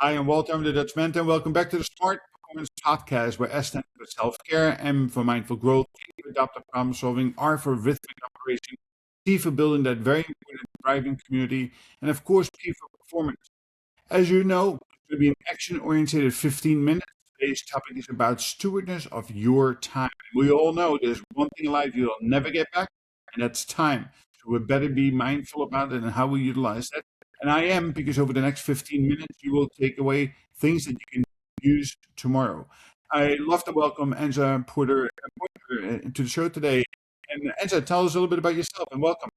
Hi, and welcome to Dutchman, and welcome back to the S.M.A.R.T Performance Podcast, where S stands for self-care, M for mindful growth, K for adaptive problem solving, R for rhythmic operation, T for building that very important thriving community, and of course, P for performance. As you know, it's going to be an action-oriented 15 minutes. Today's topic is about stewardness of your time. We all know there's one thing in life you'll never get back, and that's time. So we better be mindful about it and how we utilize that. And I am, because over the next 15 minutes, you will take away things that you can use tomorrow. I love to welcome Enza Porter to the show today. And Enza, tell us a little bit about yourself and welcome.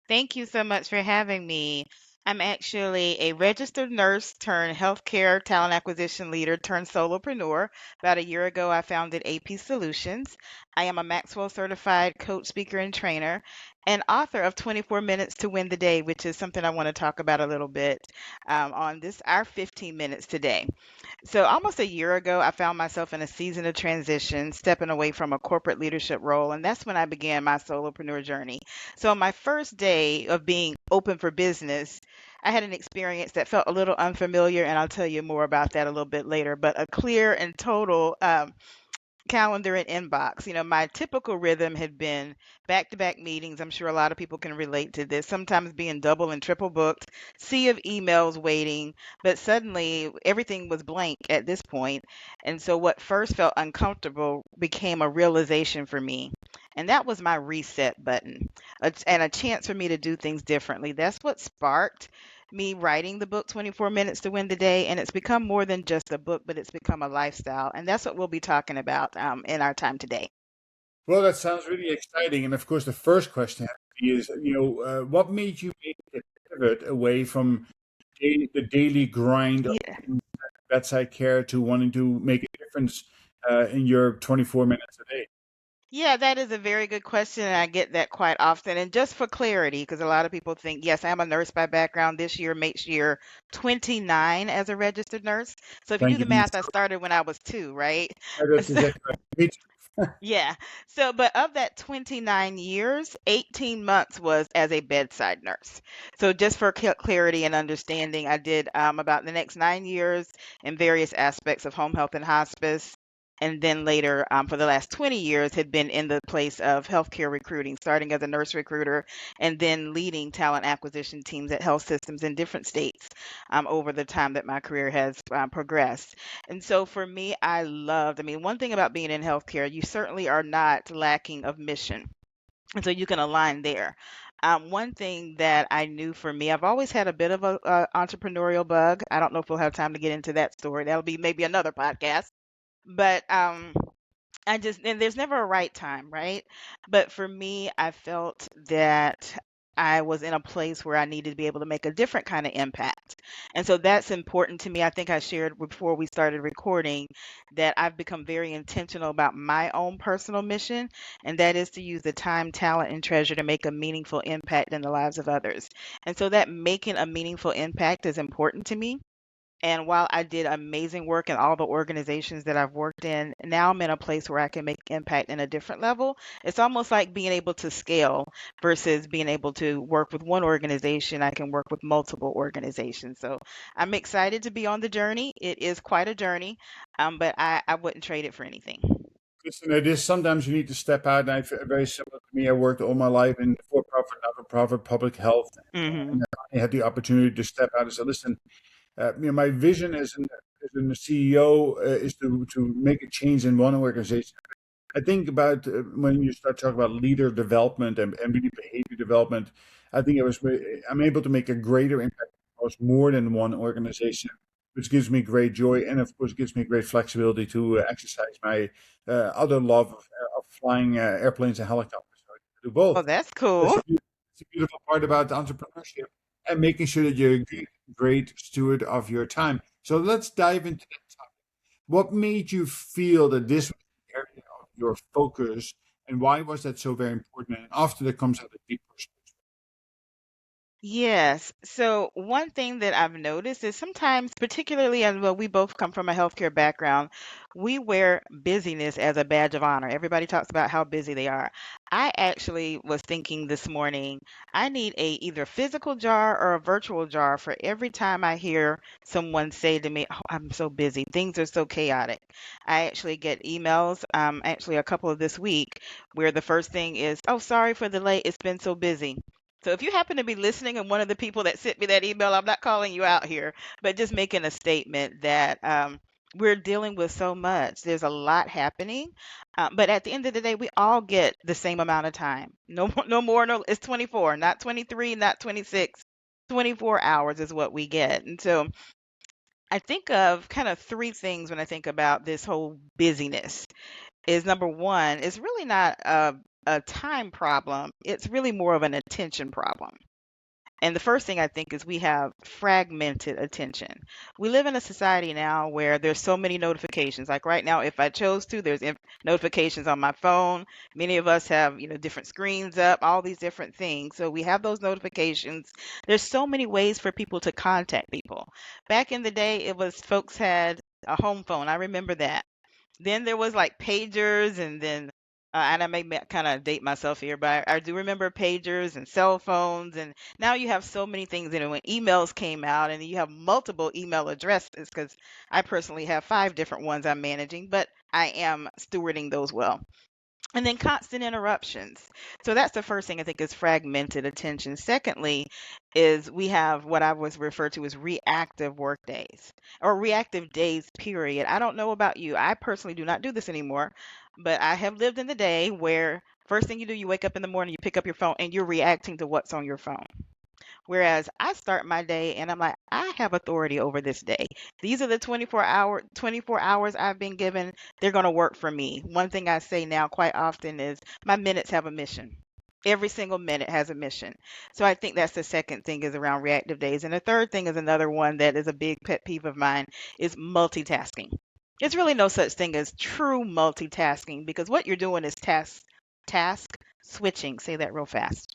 Thank you so much for having me. I'm actually a registered nurse turned healthcare talent acquisition leader turned solopreneur. About a year ago, I founded AP Solutions. I am a Maxwell certified coach, speaker, and trainer, and author of 24 Minutes to Win the Day, which is something I want to talk about a little bit on this our 15 minutes today. So, almost a year ago, I found myself in a season of transition, stepping away from a corporate leadership role, and that's when I began my solopreneur journey. So, on my first day of being open for business, I had an experience that felt a little unfamiliar, and I'll tell you more about that a little bit later. But a clear and total calendar and inbox. My typical rhythm had been back to back meetings. I'm sure a lot of people can relate to this, sometimes being double and triple booked, sea of emails waiting, but suddenly everything was blank at this point. And so what first felt uncomfortable became a realization for me. And that was my reset button and a chance for me to do things differently. That's what sparked me writing the book 24 Minutes to Win the Day. And it's become more than just a book, but it's become a lifestyle. And that's what we'll be talking about in our time today. Well, that sounds really exciting. And of course, the first question is, what made you make the pivot away from the daily grind of Yeah. bedside care to wanting to make a difference in your 24 minutes a day? Yeah, that is a very good question. And I get that quite often. And just for clarity, because a lot of people think, yes, I'm a nurse by background. This year makes year 29 as a registered nurse. So if you do Thank the you. Me math, I too. started when I was two, right? That's So exactly right. Me too. yeah. So, but of that 29 years, 18 months was as a bedside nurse. So, just for clarity and understanding, I did about the next 9 years in various aspects of home health and hospice. And then later, for the last 20 years, had been in the place of healthcare recruiting, starting as a nurse recruiter and then leading talent acquisition teams at health systems in different states over the time that my career has progressed. And so for me, I mean, one thing about being in healthcare, you certainly are not lacking of mission. And so you can align there. One thing that I knew for me, I've always had a bit of a entrepreneurial bug. I don't know if we'll have time to get into that story. That'll be maybe another podcast. But and there's never a right time, right? But for me, I felt that I was in a place where I needed to be able to make a different kind of impact. And so that's important to me. I think I shared before we started recording that I've become very intentional about my own personal mission, and that is to use the time, talent, and treasure to make a meaningful impact in the lives of others. And so that making a meaningful impact is important to me. And while I did amazing work in all the organizations that I've worked in, now I'm in a place where I can make impact in a different level. It's almost like being able to scale versus being able to work with one organization. I can work with multiple organizations. So I'm excited to be on the journey. It is quite a journey, but I wouldn't trade it for anything. Listen, it is sometimes you need to step out, and very similar to me. I worked all my life in for-profit, not-for-profit, public health, Hmm. and I had the opportunity to step out and say, "Listen, my vision as a CEO is to make a change in one organization." I think about when you start talking about leader development and really behavior development. I think I'm able to make a greater impact across more than one organization, which gives me great joy, and of course gives me great flexibility to exercise my other love of flying airplanes and helicopters. So I can do Oh, both. that's That's cool. a beautiful part about entrepreneurship and making sure that you're a great steward of your time. So let's dive into that topic. What made you feel that this was the area of your focus, and why was that so very important? And after that comes out a deep personal. Yes. So one thing that I've noticed is sometimes, particularly, and well, we both come from a healthcare background, we wear busyness as a badge of honor. Everybody talks about how busy they are. I actually was thinking this morning, I need a either physical jar or a virtual jar for every time I hear someone say to me, "Oh, I'm so busy. Things are so chaotic." I actually get emails, actually a couple of this week, where the first thing is, "Oh, sorry for the late. It's been so busy." So if you happen to be listening and one of the people that sent me that email, I'm not calling you out here, but just making a statement that we're dealing with so much. There's a lot happening, but at the end of the day, we all get the same amount of time. No, no more. No, it's 24, not 23, not 26. 24 hours is what we get. And so I think of kind of three things when I think about this whole busyness. Is number one, it's really not a time problem. It's really more of an attention problem. And the first thing I think is we have fragmented attention. We live in a society now where there's so many notifications. Like right now, if I chose to, there's notifications on my phone. Many of us have, different screens up, all these different things. So we have those notifications. There's so many ways for people to contact people. Back in the day, it was folks had a home phone. I remember that. Then there was like pagers, and then and I may kind of date myself here, but I do remember pagers and cell phones, and now you have so many things. When emails came out, and you have multiple email addresses, because I personally have 5 different ones I'm managing, but I am stewarding those well. And then constant interruptions. So that's the first thing I think is fragmented attention. Secondly, is we have what I was referred to as reactive work days or reactive days, period. I don't know about you. I personally do not do this anymore, but I have lived in the day where first thing you do, you wake up in the morning, you pick up your phone, and you're reacting to what's on your phone. Whereas I start my day and I'm like, I have authority over this day. These are the 24 hours I've been given. They're going to work for me. One thing I say now quite often is my minutes have a mission. Every single minute has a mission. So I think that's the second thing is around reactive days. And the third thing is another one that is a big pet peeve of mine is multitasking. It's really no such thing as true multitasking because what you're doing is task switching. Say that real fast.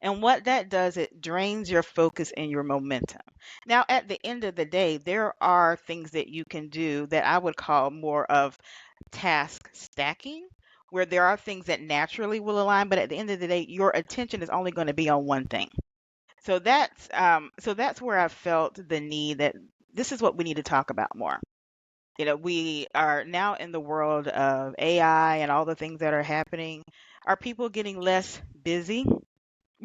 And what that does, it drains your focus and your momentum. Now, at the end of the day, there are things that you can do that I would call more of task stacking, where there are things that naturally will align, but at the end of the day, your attention is only going to be on one thing. So that's where I felt the need that this is what we need to talk about more. We are now in the world of AI and all the things that are happening. Are people getting less busy?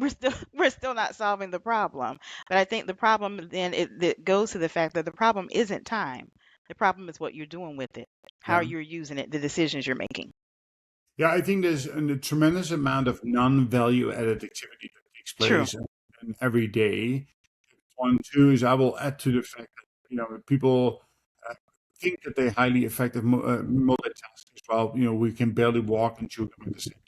We're still not solving the problem. But I think the problem then it goes to the fact that the problem isn't time. The problem is what you're doing with it, how Yeah. you're using it, the decisions you're making. Yeah, I think there's a tremendous amount of non-value added activity that takes True. place every day. One, two is I will add to the fact that people uh, think that they're highly effective multitaskers. While we can barely walk and chew gum at the same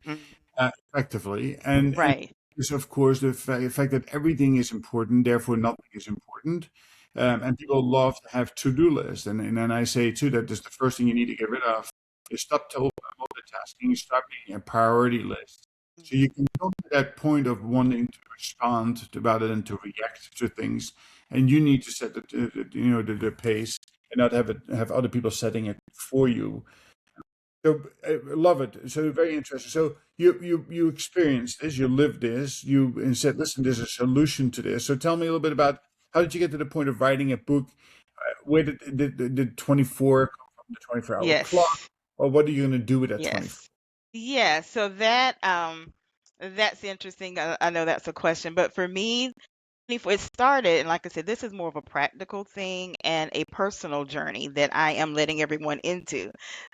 Mhm. effectively, and Right. is of course the fact that everything is important, therefore nothing is important. And people love to have to-do lists, and then I say too that this the first thing you need to get rid of is stop multitasking, start making a priority list. So you can come to that point of wanting to respond rather than to react to things, and you need to set the pace and not have other people setting it for you. So I love it. So very interesting. So you experienced this, you lived this, you and said, listen, there's a solution to this. So tell me a little bit about how did you get to the point of writing a book? Where did 24 come from, the 24-hour clock, Yes. or what are you going to do with that 24? Yes. Yeah. So that's interesting. I know that's a question, but for me, it started, and like I said, this is more of a practical thing and a personal journey that I am letting everyone into.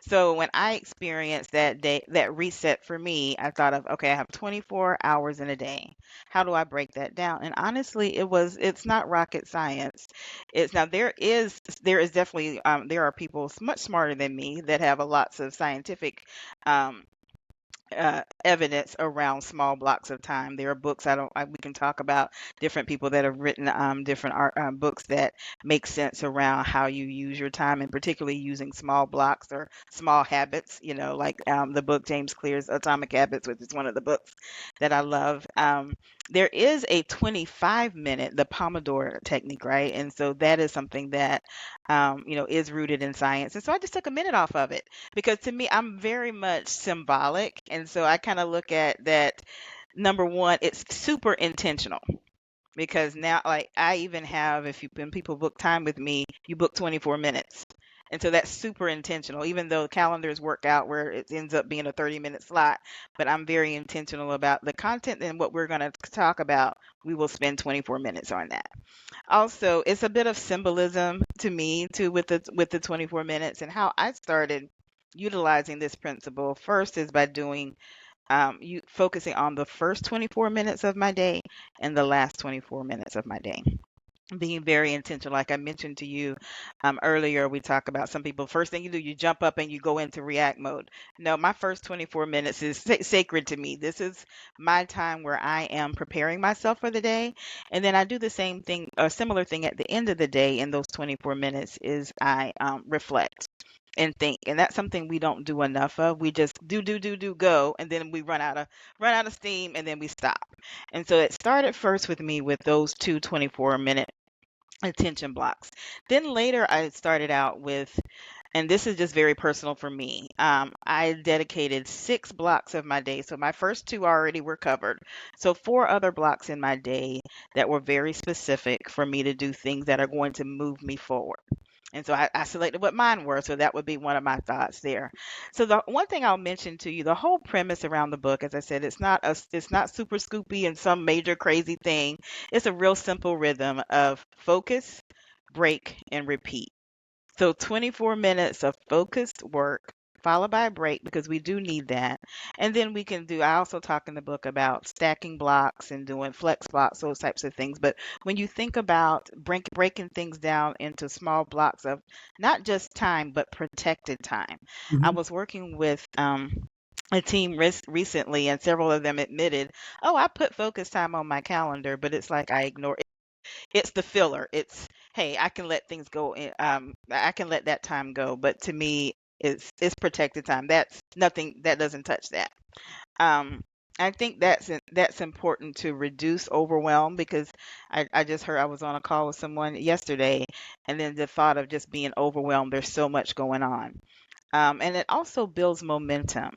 So when I experienced that day, that reset for me, I thought of, okay, I have 24 hours in a day. How do I break that down? And honestly, it's not rocket science. It's now there is definitely there are people much smarter than me that have a lots of scientific um, evidence around small blocks of time. There are books we can talk about different people that have written different art books that make sense around how you use your time, and particularly using small blocks or small habits. Like the book James Clear's Atomic Habits, which is one of the books that I love. There is a 25-minute, the Pomodoro technique, right? And so that is something that, is rooted in science. And so I just took a minute off of it because to me, I'm very much symbolic. And so I kind of look at that. Number one, it's super intentional because now, like, I even have, if you when people book time with me, you book 24 minutes. And so that's super intentional, even though calendars work out where it ends up being a 30-minute slot. But I'm very intentional about the content and what we're going to talk about. We will spend 24 minutes on that. Also, it's a bit of symbolism to me too with the 24 minutes and how I started utilizing this principle. First is by doing you focusing on the first 24 minutes of my day and the last 24 minutes of my day. Being very intentional, like I mentioned to you earlier, we talk about some people. First thing you do, you jump up and you go into react mode. No, my first 24 minutes is sacred to me. This is my time where I am preparing myself for the day, and then I do the same thing, a similar thing at the end of the day. In those 24 minutes, is I reflect and think, and that's something we don't do enough of. We just do go, and then we run out of steam, and then we stop. And so it started first with me with those two 24-minute attention blocks. Then later I started out with, and this is just very personal for me. I dedicated 6 blocks of my day. So my first two already were covered. So 4 other blocks in my day that were very specific for me to do things that are going to move me forward. And so I selected what mine were. So that would be one of my thoughts there. So the one thing I'll mention to you, the whole premise around the book, as I said, it's not super scoopy and some major crazy thing. It's a real simple rhythm of focus, break, and repeat. So 24 minutes of focused work followed by a break because we do need that. And then we can do, I also talk in the book about stacking blocks and doing flex blocks, those types of things. But when you think about breaking things down into small blocks of not just time, but protected time. I Mhm. was working with a team recently, and several of them admitted, oh, I put focus time on my calendar, but it's like I ignore it's the filler. It's, hey, I can let things go I can let that time go, but to me it's protected time. That's nothing that doesn't touch that. Um I think that's important to reduce overwhelm because I just heard I was on a call with someone yesterday, and then the thought of just being overwhelmed, there's so much going on. And it also builds momentum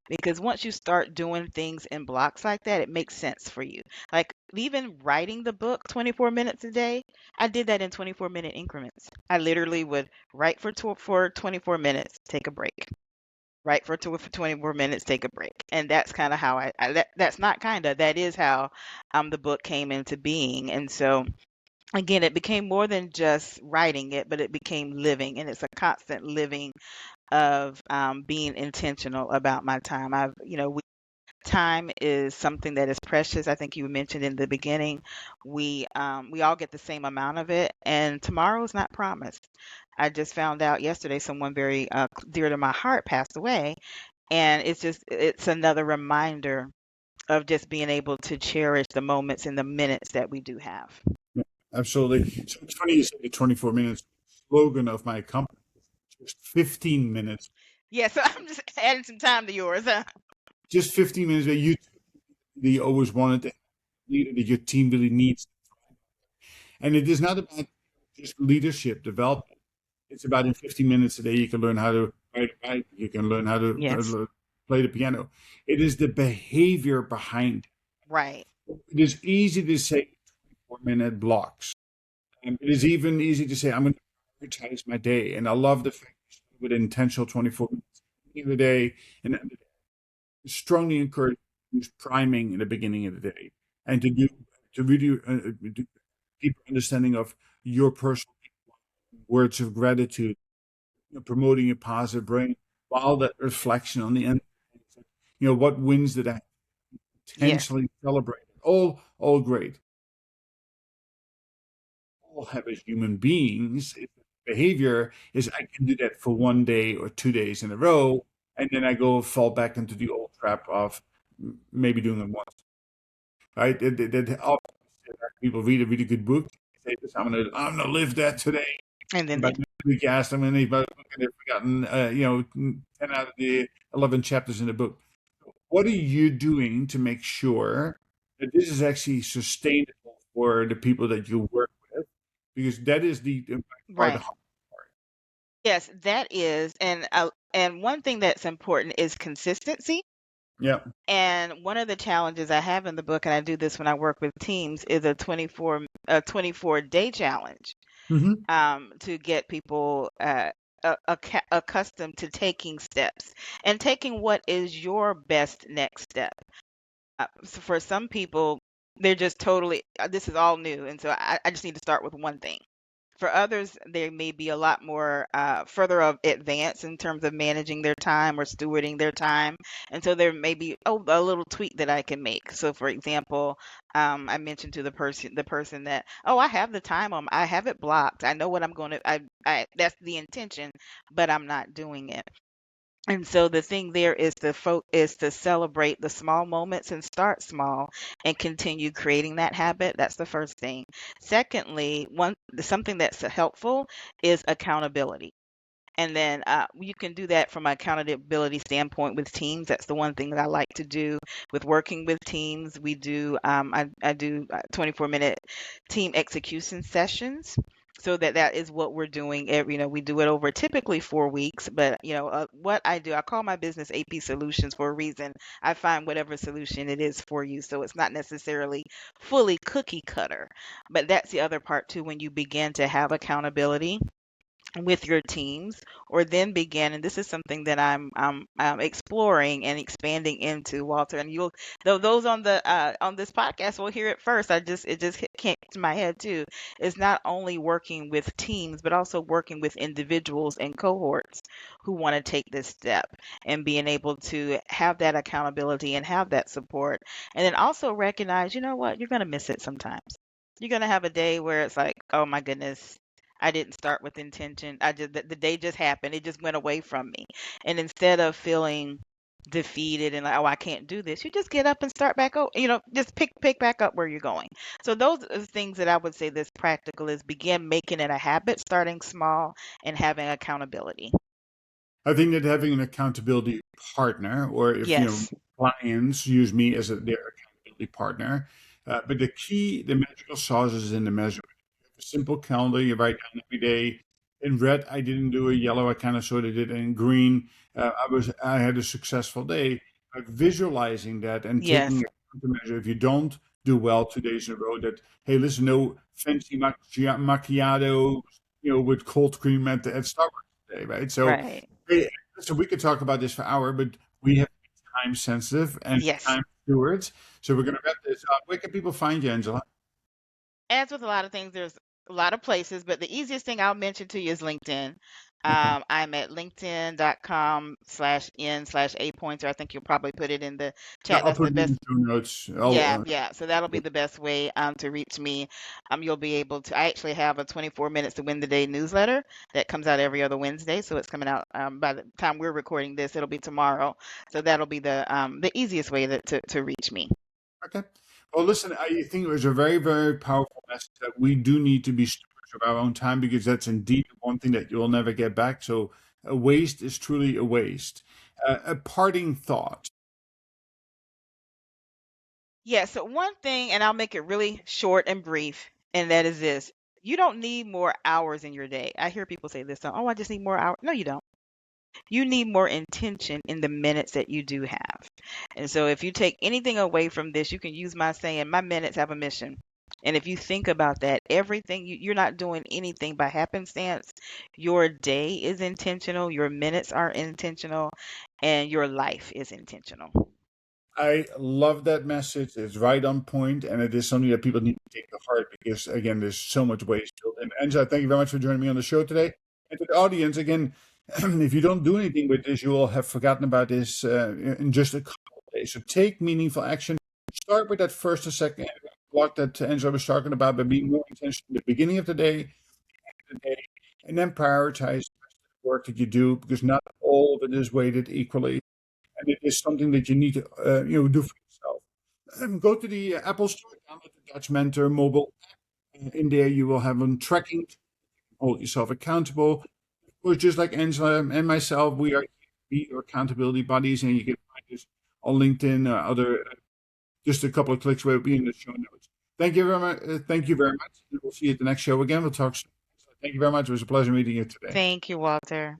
because once you start doing things in blocks like that, it makes sense for you. Like even writing the book 24 minutes a day, I did that in 24-minute increments. I literally would write for 24 minutes, take a break. Write for 24 minutes, take a break. And that's kind of how that's not kind of, that is how the book came into being. And so again, it became more than just writing it, but it became living, and it's a constant living of being intentional about my time. Time is something that is precious. I think you mentioned in the beginning, we all get the same amount of it, and tomorrow is not promised. I just found out yesterday someone very dear to my heart passed away, and it's another reminder of just being able to cherish the moments and the minutes that we do have. Yeah, absolutely. So it's funny you say the 24 minutes slogan of my company, just 15 minutes, Yeah, so I'm just adding some time to yours. Huh? just 15 minutes that you always wanted to leader that your team really needs. And it is not about just leadership development. It's about in 15 minutes a day, you can learn how to ride a bike, you can learn how to Yes, play the piano. It is the behavior behind right. it. It is easy to say 4-minute blocks. And it is even easy to say, I'm going to prioritize my day. And I love the fact with intentional 24 minutes in the day and end of the day. Strongly encourage use priming in the beginning of the day and to really do deeper understanding of your personal words of gratitude, promoting a positive brain, while that reflection on the end, what wins did I Yes, intentionally celebrate? All great. All have as human beings. Behavior is I can do that for 1 day or 2 days in a row, and then I go fall back into the old trap of maybe doing it once. Right? Often people read a really good book. They say, I'm gonna live that today. and then And they by next week, ask them, and they've forgotten, 10 out of the 11 chapters in the book. What are you doing to make sure that this is actually sustainable for the people that you work with, because that is the part. Right. Yes, that is, and one thing that's important is consistency. Yeah. And one of the challenges I have in the book, and I do this when I work with teams, is a 24-day challenge Hmm. to get people accustomed to taking steps and taking what is your best next step. So for some people, they're just totally, this is all new. And so I just need to start with one thing. For others, they may be a lot more further of advanced in terms of managing their time or stewarding their time. And so there may be a little tweak that I can make. So for example, I mentioned to the person that, oh, I have the time on, I have it blocked. I know what I'm going to, that's the intention, but I'm not doing it. And so the thing there is to celebrate the small moments and start small and continue creating that habit. That's the first thing. Secondly, something that's helpful is accountability. And then you can do that from an accountability standpoint with teams. That's the one thing that I like to do with working with teams. I do 24-minute team execution sessions. So that is what we're doing. We do it over typically 4 weeks, but what I do, I call my business AP Solutions for a reason. I find whatever solution it is for you. So it's not necessarily fully cookie cutter, but that's the other part too. When you begin to have accountability with your teams, or then begin, and this is something that I'm exploring and expanding into, Walter, and you'll, though those on this podcast will hear it first. Came to my head too, is not only working with teams but also working with individuals and cohorts who want to take this step, and being able to have that accountability and have that support, and then also recognize, you know what, you're going to miss it sometimes. You're going to have a day where it's like, oh my goodness, I didn't start with intention. The day just happened. It just went away from me. And instead of feeling defeated and like, oh, I can't do this, you just get up and start back. Oh, just pick back up where you're going. So those are the things that I would say that's practical, is begin making it a habit, starting small and having accountability. I think that having an accountability partner, or if Yes. clients use me as their accountability partner, but the magical sauce is in the measurement. A simple calendar, you write down every day. In red, I didn't do it. Yellow, I kind of sort of did. And in green, I had a successful day. But visualizing that and taking Yes. a countermeasure. If you don't do well 2 days in a row, that, hey, listen, no fancy macchiato, with cold cream at Starbucks today, right? So, Right. hey, so we could talk about this for hours, but we have to be time sensitive and Yes. time stewards. So we're going to wrap this up. Where can people find you, Angela? As with a lot of things, there's a lot of places, but the easiest thing I'll mention to you is LinkedIn. Okay. I'm at linkedin.com/n/a pointer. I think you'll probably put it in the Yeah, chat. I'll That's the put it in best. the show notes. Yeah, yeah. So that'll be the best way to reach me. You'll be able to. I actually have a 24 minutes to win the day newsletter that comes out every other Wednesday. So it's coming out by the time we're recording this, it'll be tomorrow. So that'll be the easiest way to reach me. Okay. Well, listen, I think it was a very, very powerful message that we do need to be stewards of our own time, because that's indeed one thing that you'll never get back. So a waste is truly a waste. A parting thought. Yeah, so one thing, and I'll make it really short and brief, and that is this. You don't need more hours in your day. I hear people say this, oh, I just need more hours. No, you don't. You need more intention in the minutes that you do have. And so if you take anything away from this, you can use my saying, my minutes have a mission. And if you think about that, everything you're not doing anything by happenstance. Your day is intentional, your minutes are intentional, and your life is intentional. I love that message. It's right on point, and it is something that people need to take to heart, because, again, there's so much waste built in. Angela, thank you very much for joining me on the show today. And to the audience, again, if you don't do anything with this, you will have forgotten about this in just a couple of days. So take meaningful action. Start with that first and second block that Angela was talking about, but be more intentional at the beginning of the day, and then prioritize the work that you do, because not all of it is weighted equally, and it is something that you need to do for yourself. Go to the Apple Store, download the Dutch Mentor mobile app. In there, you will have on tracking, hold yourself accountable. Of course, just like Angela and myself, we are accountability buddies, and you can find us on LinkedIn or other just a couple of clicks away. It'll be in the show notes. Thank you very much. Thank you very much. We'll see you at the next show again. We'll talk soon. So thank you very much. It was a pleasure meeting you today. Thank you, Walter.